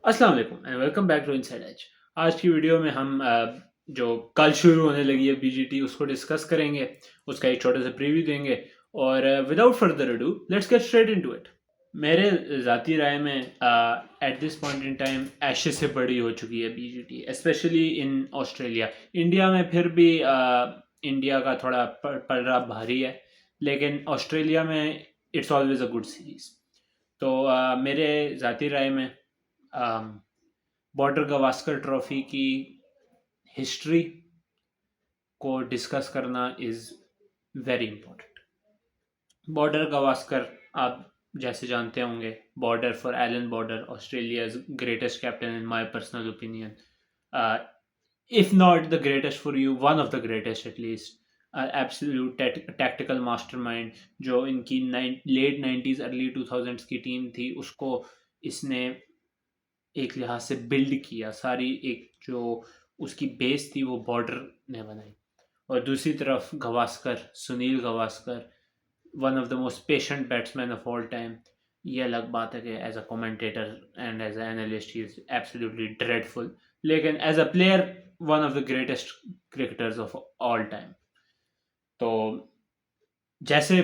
अस्सलाम वालेकुम and welcome back to inside edge. आज की वीडियो में हम जो कल शुरू होने लगी है बीजीटी उसको डिस्कस करेंगे। उसका एक छोटा सा प्रीव्यू देंगे और without further ado let's get straight into it. मेरे ज़ाती राय में at this point in time Ashes से बड़ी हो चुकी है BGT, specially in Australia. India में फिर भी इंडिया का थोड़ा पलड़ा भारी है, लेकिन ऑस्ट्रेलिया में it's always a good series. तो मेरे ज़ाती राय में बॉर्डर गवास्कर ट्रॉफी की हिस्ट्री को डिस्कस करना is very important. Border Gavaskar, आप जैसे जानते होंगे, border for Allan Border, Australia's greatest captain in my personal opinion, if not the greatest for you, one of the greatest at least. Absolute tactical mastermind, जो इनकी late 90s early 2000s की team थी उसको इसने एक लिहाज से build किया। सारी एक जो उसकी बेस थी वो बॉर्डर ने बनाई। और दूसरी तरफ Gavaskar, Sunil Gavaskar, one of the most patient batsman of all time. ये अलग बात है कि as a commentator and as a analyst he is absolutely dreadful, लेकिन as a player one of the greatest cricketers of all time. तो जैसे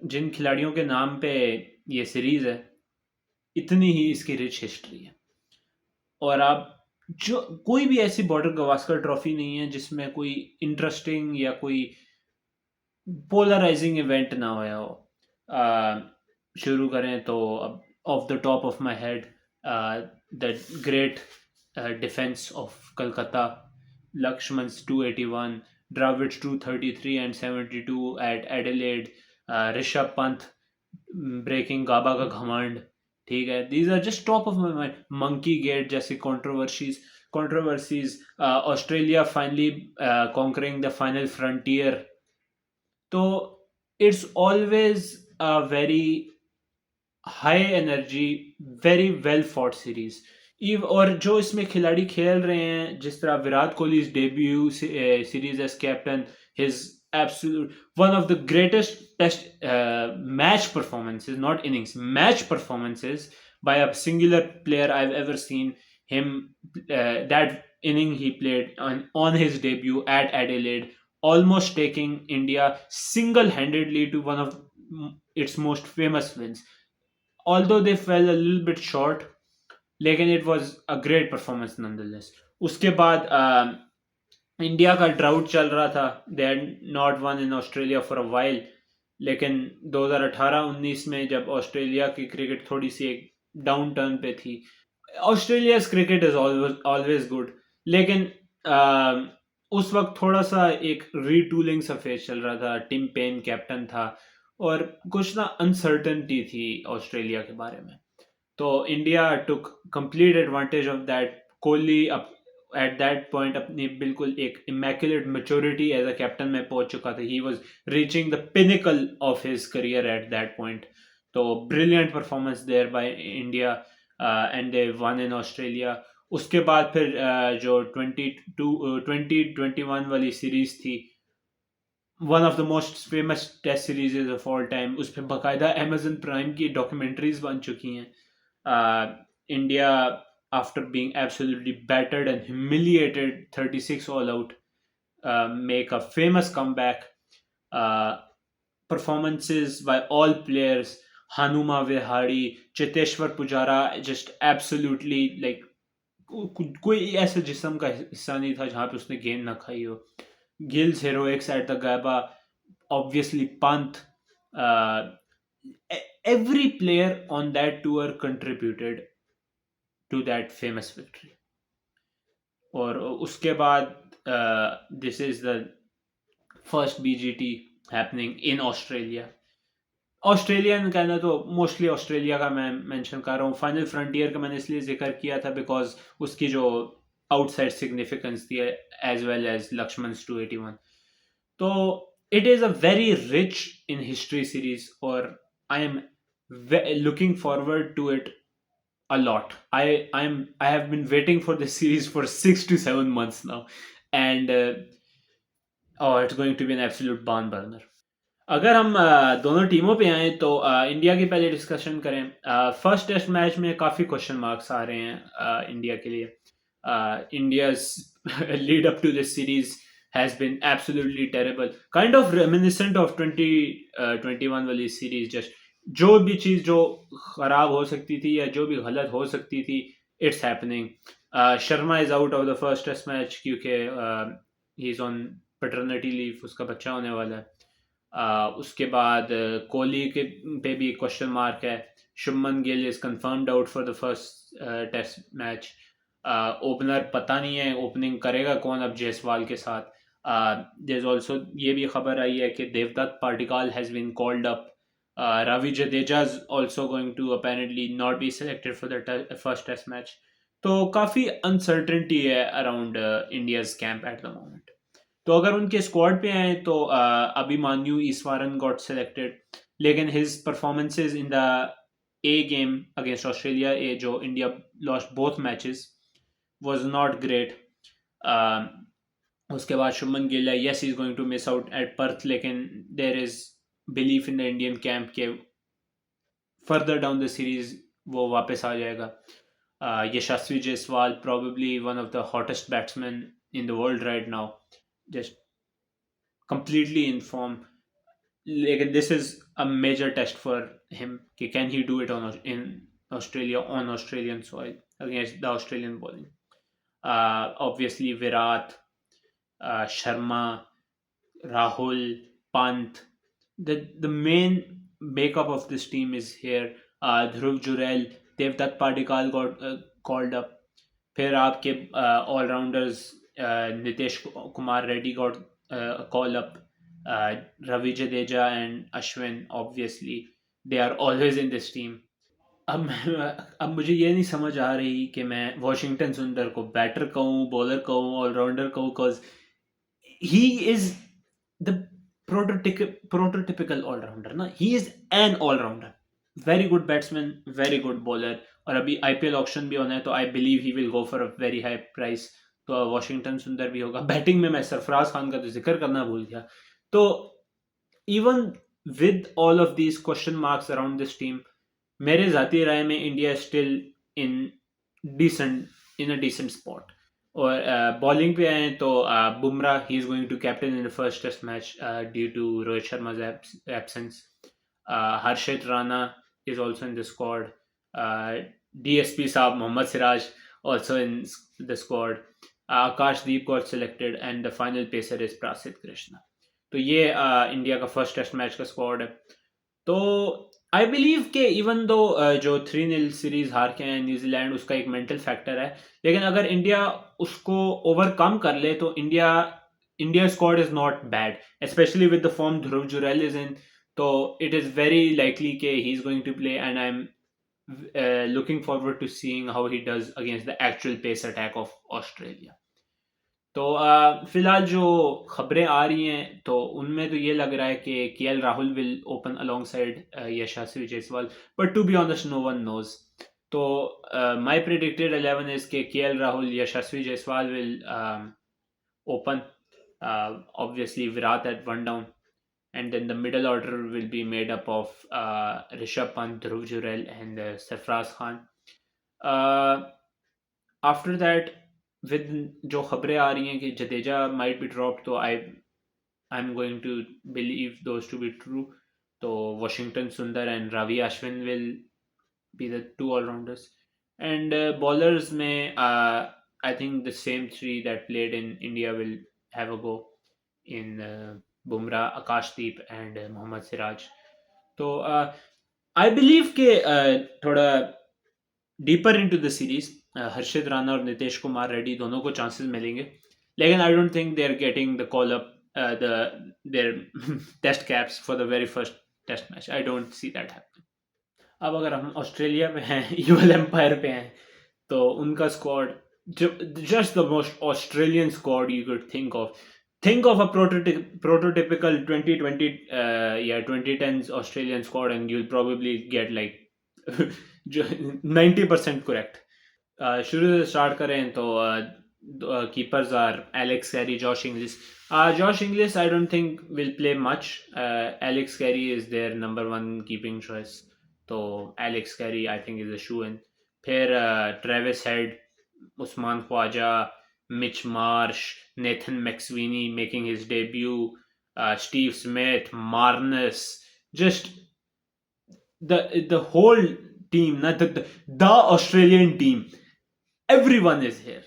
जिन खिलाड़ियों के नाम पे ये सीरीज है, इतनी ही इसकी रिच हिस्ट्री है। और आप जो कोई भी ऐसी बॉर्डर गवास्कर ट्रॉफी नहीं है जिसमें कोई इंटरेस्टिंग या कोई पोलराइजिंग इवेंट ना होया हो। शुरू करें तो अब of the top of my head, the great defence of Calcutta, Lakshman's 281, Dravid's 233 and 72 at Adelaide, Rishabh Pant breaking गाबा का घमंड। ठीक है, these are just top of my mind. Monkey Gate जैसी controversies, Australia finally conquering the final frontier। तो it's always a very high energy, very well fought series. और जो इसमें खिलाड़ी खेल रहे हैं, जिस तरह Virat Kohli debut series as captain, his absolute one of the greatest test match performances, not innings, match performances by a singular player I have ever seen him. That inning he played on his debut at Adelaide, almost taking India single-handedly to one of its most famous wins. Although they fell a little bit short, लेकिन it was a great performance nonetheless। उसके बाद India का drought चल रहा था, they had not won in Australia for a while। लेकिन 2018-19 में जब ऑस्ट्रेलिया की क्रिकेट थोड़ी सी एक डाउन टर्न पे थी, Australia cricket is always good, लेकिन उस वक्त थोड़ा सा एक रीटूलिंग सा फेज चल रहा था। टिम पेन कैप्टन था और कुछ ना अनसर्टनिटी थी ऑस्ट्रेलिया के बारे में। तो India took complete advantage of that. Kohli at that point अपनी बिल्कुल एक immaculate maturity as a captain में पहुंच चुका था। He was reaching the pinnacle of his career at that point. तो brilliant performance there by India and they won in Australia. उसके बाद फिर जो 2021 वाली सीरीज थी, one of the most famous test series of all time, उस पर बाकायदा अमेजन प्राइम की डॉक्यूमेंट्रीज बन चुकी हैं। India, after being absolutely battered and humiliated 36 all out, make a famous comeback. Performances by all players, Hanuma Vihari, Cheteshwar Pujara, just absolutely like कोई ऐसा जिस्म का हिस्सा नहीं था जहां पे उसने गेंद ना खाई हो। Gills heroics at the Gaba, obviously Pant, every player on that tour contributed to that famous victory। और उसके बाद this is the first BGT happening in Australia. Australian कहना तो मोस्टली ऑस्ट्रेलिया का मैं मेंशन कर रहा हूँ। फाइनल फ्रंटियर का मैंने इसलिए जिक्र किया था बिकॉज उसकी जो आउटसाइड सिग्निफिकेंस थी, एज वेल एज लक्ष्मण 281। तो it is a very rich in history series और I am looking forward to it a lot. I have been waiting for this series for 6 to 7 months now, and oh, it's going to be an absolute barn burner. अगर हम दोनों टीमों पे आए तो India की पहले डिस्कशन करें। फर्स्ट टेस्ट मैच में काफ़ी क्वेश्चन मार्क्स आ रहे हैं इंडिया के लिए। India's lead up to this series has been absolutely terrible, kind of reminiscent of 2021 वाली सीरीज। जस्ट जो भी चीज़ जो ख़राब हो सकती थी या जो भी गलत हो सकती थी, it's happening. Sharma is out of the first test match क्योंकि he is on paternity leave, उसका बच्चा होने वाला है। उसके बाद कोहली के पे भी क्वेश्चन मार्क है। Shubman Gill is confirmed out for the first test match. Opener पता नहीं है ओपनिंग करेगा कौन अब जायसवाल के साथ। देयर ऑल्सो ये भी खबर आई है कि Devdutt Padikkal has been called up. Ravi Jadeja is also going to apparently not be selected for the first test match. तो काफ़ी अनसर्टेनिटी है around India's camp at the moment. तो अगर उनके स्क्वाड पे आए तो अभिमान्यू ईश्वरन गॉट सेलेक्टेड, लेकिन his performances in the A game against Australia, A जो India lost both matches, was not great. उसके बाद शुभमन गिल है, yes he is going to miss out at Perth, लेकिन there is belief in the Indian camp के further down the series वो वापस आ जाएगा। यशस्वी Jaiswal probably one of the hottest batsmen in the world right now, just completely in form. Like, this is a major test for him कि can he do it on in Australia on Australian soil against the Australian bowling. Obviously Virat, Sharma, Rahul, Pant. The main makeup of this team is here. Dhruv Jurel, Devdutt Padikkal got called up. फिर आपके allrounders Nitish Kumar Reddy got call up. Ravi Jadeja and Ashwin obviously they are always in this team. अब मुझे ये नहीं समझ आ रही कि मैं वॉशिंगटन सुंदर को बैटर कहूँ, बॉलर कहूँ, ऑलराउंडर कहूँ, because he is the prototypical allrounder ना, he is an allrounder, very good batsman, very good bowler. और अभी आईपीएल ऑक्शन भी होना है तो I believe he will go for a very high price. तो वॉशिंगटन सुंदर भी होगा। बैटिंग में मैं सरफराज खान का तो जिक्र करना भूल गया। तो even with all of these question marks around this team, मेरे जाती राय में India still in in a decent spot. और बॉलिंग पे आए तो Bumrah, he is going to captain in the first test match due to Rohit Sharma absence. Harshit Rana is also in the squad. DSP Saab Mohammad Siraj also in the squad. Akashdeep got selected and the final pacer is Prasid Krishna. तो ये India का first test match का squad है। तो I believe के even though जो 3-0 series हार के हैं न्यूजीलैंड, उसका एक मेंटल फैक्टर है, लेकिन अगर इंडिया उसको ओवरकम कर ले तो India squad is not bad, specially with the form Dhruv Jurel is in. तो इट इज़ वेरी लाइकली कि he is going to play and I am looking forward to seeing how he does against the actual pace attack of Australia. तो फिलहाल जो खबरें आ रही हैं तो उनमें तो ये लग रहा है कि KL Rahul will open alongside Yashasvi Jaiswal, but to be honest no one knows. तो माई प्रिडिक्टेड 11 इज के KL Rahul, Yashasvi Jaiswal will open. Obviously Virat at one down, and then the middle order will be made up of Rishabh Pant, Dhruv Jurel, and Sarfraz Khan. After that, with जो खबरें आ रही हैं कि Jadeja might be dropped, तो I'm going to believe those to be true. तो Washington Sundar and Ravi Ashwin will be the two all-rounders. And bowlers में I think the same three that played in India will have a go in Bumrah, Akashdeep, and Mohammad Siraj. तो I believe के थोड़ा deeper into the series Harshit Rana और नितेश कुमार रेड्डी दोनों को chances मिलेंगे, लेकिन I don't think they are getting the call up their test caps for the very first test match. I don't see that happening. अब अगर हम ऑस्ट्रेलिया पे हैं, यूएल एम्पायर पे हैं, तो उनका squad just the most Australian squad you could think of. Think of a prototypical 2020 2010s Australian squad and you'll probably get like 90% correct. शुरू से स्टार्ट करें तो keepers are Alex Carey, Josh Inglis. Josh Inglis, I don't think will play much. Alex Carey is their number one keeping choice. So Alex Carey, I think, is a shoe in. Pair Travis Head, Usman Khwaja, Mitch Marsh, Nathan McSweeney making his debut, Steve Smith, Marnus, just the whole team, not the Australian team. Everyone is here.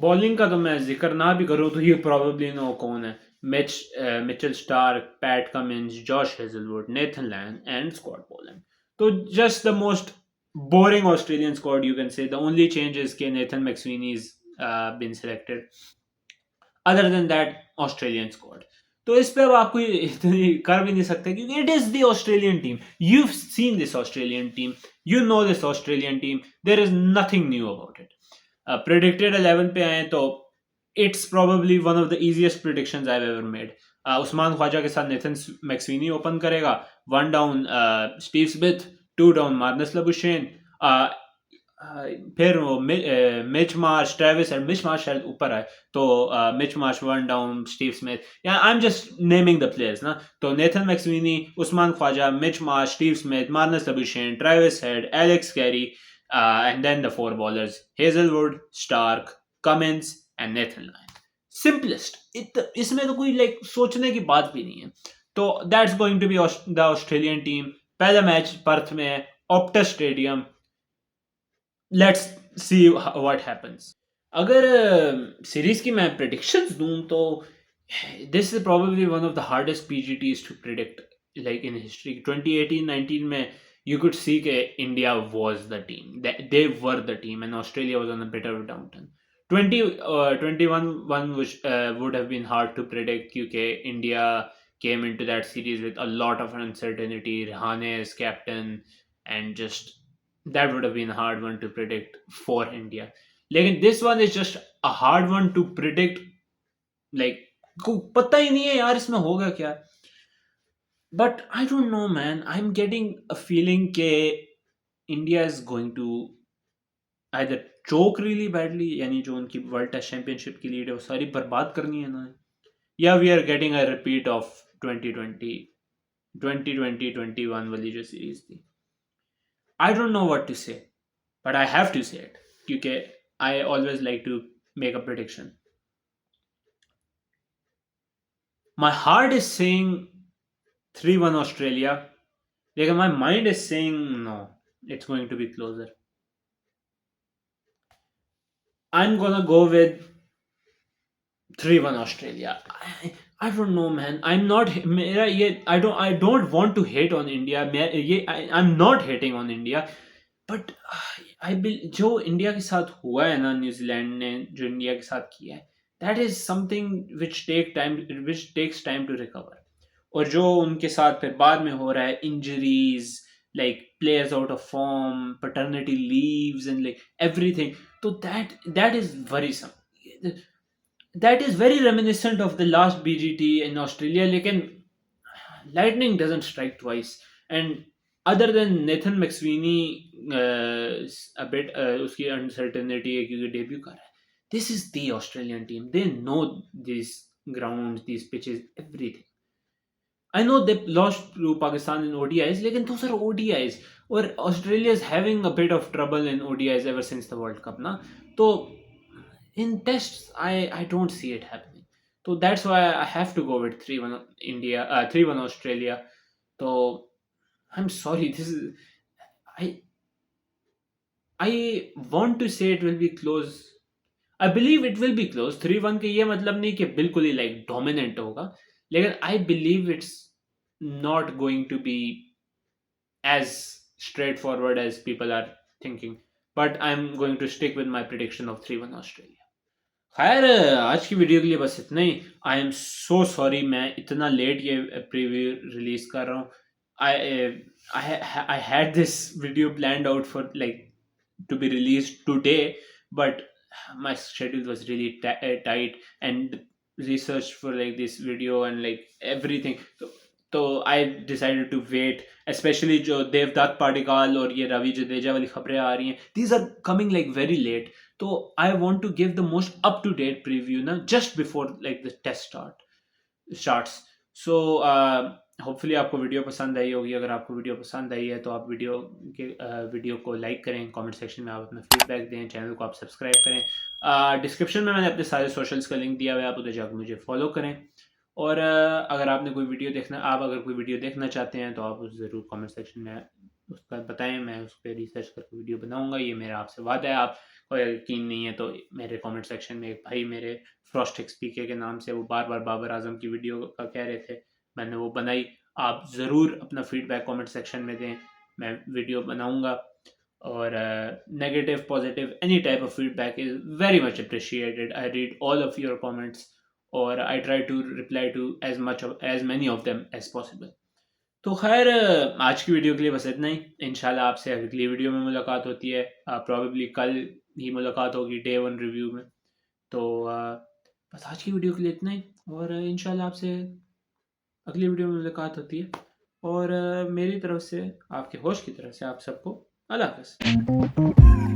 Bowling का तो मैं जिक्र ना भी करूँ तो ये probably know कौन है. Mitchell Starc, Pat Cummins, Josh Hazlewood, Nathan Lyon and Scott Boland. तो just the most boring Australian squad, you can say. The only change is that Nathan McSweeney's been selected. Other than that, Australian squad. तो इस पे अब आपको इतनी कर भी नहीं सकते क्योंकि it is the Australian team. You seen this Australian team, you know this Australian team. There is nothing new about it. Predicted 11 पे आए तो it's probably one of the easiest predictions I have ever made. Usman Khawaja के साथ Nathan McSweeney open करेगा. One down Steve Smith, two down Marnus Labuschagne. फिर वो Mitch Marsh, Travis and Mitch Marsh शायद ऊपर आए तो Mitch Marsh one down, Steve Smith. Yeah I am just naming the players ना. तो Nathan McSweeney, Usman Khawaja, Mitch Marsh, Steve Smith, Marnus Labuschagne, Travis Head, Alex Carey, and then the four bowlers Hazelwood, Stark, Cummins and Nathan Lyon. Simplest. इसमें तो कोई like सोचने की बात भी नहीं है. तो that's going to be the Australian team. पहला मैच पर्थ में है, Optus stadium. Let's see what happens. अगर सीरीज की मैं प्रेडिक्शंस दूं तो this is probably one of the hardest BGTs to predict like in history. 2018-19 में you could see that India was the team. They were the team, and Australia was on a bit of a downturn. 2021 one which would have been hard to predict because India came into that series with a lot of uncertainty. Rahane as captain, and just that would have been a hard one to predict for India. Like this one is just a hard one to predict. Like को पता ही नहीं है यार इसमें होगा क्या. But I don't know, man. I'm getting a feeling that India is going to either choke really badly, यानी जो उनकी वर्ल्ड टेस्ट चैंपियनशिप की लीड है वो सारी बर्बाद करनी है ना, या we are getting a repeat of 2020-21 वाली जो सीरीज थी. I don't know what to say, but I have to say it क्योंकि I always like to make a prediction. My heart is saying 3-1 Australia. Like my mind is saying no, it's going to be closer. I'm gonna go with 3-1 Australia. I don't know, man. I'm not. I don't want to hate on India. I'm not hating on India, but जो India के साथ हुआ है ना, New Zealand ने जो India के साथ किया है, that is something which takes time to recover. और जो उनके साथ फिर बाद में हो रहा है, injuries, like players out of form, paternity leaves and like everything. So that is worrisome. That is very reminiscent of the last BGT in Australia. लेकिन lightning doesn't strike twice. And other than Nathan McSweeney, a bit उसकी uncertainty है क्योंकि debut कर रहा है. This is the Australian team. They know these grounds, these pitches, everything. I know they lost to Pakistan in ODIs, लेकिन those are ODIs. और Australia is having a bit of trouble in ODIs ever since the World Cup ना. तो in tests, I don't see it happening. So that's why I have to go with 3-1 India, 3-1 Australia. So I'm sorry, this is I want to say it will be close. I believe it will be close. 3-1 के ये मतलब नहीं कि बिल्कुल ही like dominant होगा, लेकिन I believe it's not going to be as straightforward as people are thinking. But I'm going to stick with my prediction of 3-1 Australia. खैर आज की वीडियो के लिए बस इतना ही. आई एम सो सॉरी मैं इतना लेट ये प्रीव्यू रिलीज कर रहा हूँ. I had this video planned out for like to be released today, but my schedule was really tight and research for like this video and like everything. तो I decided to wait, especially जो देवदत्त पाडिक्कल और ये रवि जडेजा वाली खबरें आ रही हैं, these are coming like very late. तो I want to give the most up to date preview ना, just before like the test starts. So hopefully आपको वीडियो पसंद आई होगी। अगर आपको वीडियो पसंद आई है तो आप वीडियो को लाइक करें, कमेंट सेक्शन में आप अपना फीडबैक दें, चैनल को आप सब्सक्राइब करें। डिस्क्रिप्शन में मैंने अपने सारे सोशल्स का लिंक दिया हुआ है, आप उधर जाकर मुझे फॉलो करें। और अगर आपने कोई वीडियो देखना, आप अगर कोई वीडियो देखना चाहते हैं तो आप उस ज़रूर कमेंट सेक्शन में उसका बताएं, मैं उस पर रिसर्च करके वीडियो बनाऊंगा। ये मेरा आपसे वादा है। आप को यकीन नहीं है तो मेरे कमेंट सेक्शन में एक भाई मेरे फ्रॉस्टिक स्पीकर के नाम से, वो बार बार बाबर आजम की वीडियो का कह रहे थे, मैंने वो बनाई। आप ज़रूर अपना फीडबैक कमेंट सेक्शन में दें, मैं वीडियो बनाऊंगा। और negative positive any type of feedback is very much appreciated. I read all of your comments और I try to reply to as many of them as possible. तो खैर आज की वीडियो के लिए बस इतना ही। इंशाल्लाह आपसे अगली वीडियो में मुलाकात होती है, प्रॉबेबली कल ही मुलाकात होगी डे 1 रिव्यू में। तो बस आज की वीडियो के लिए इतना ही, और इंशाल्लाह आपसे अगली वीडियो में मुलाकात होती है। और मेरी तरफ से, आपके होस्ट की तरफ से, आप सबको अल्लाह हाफ़िज़।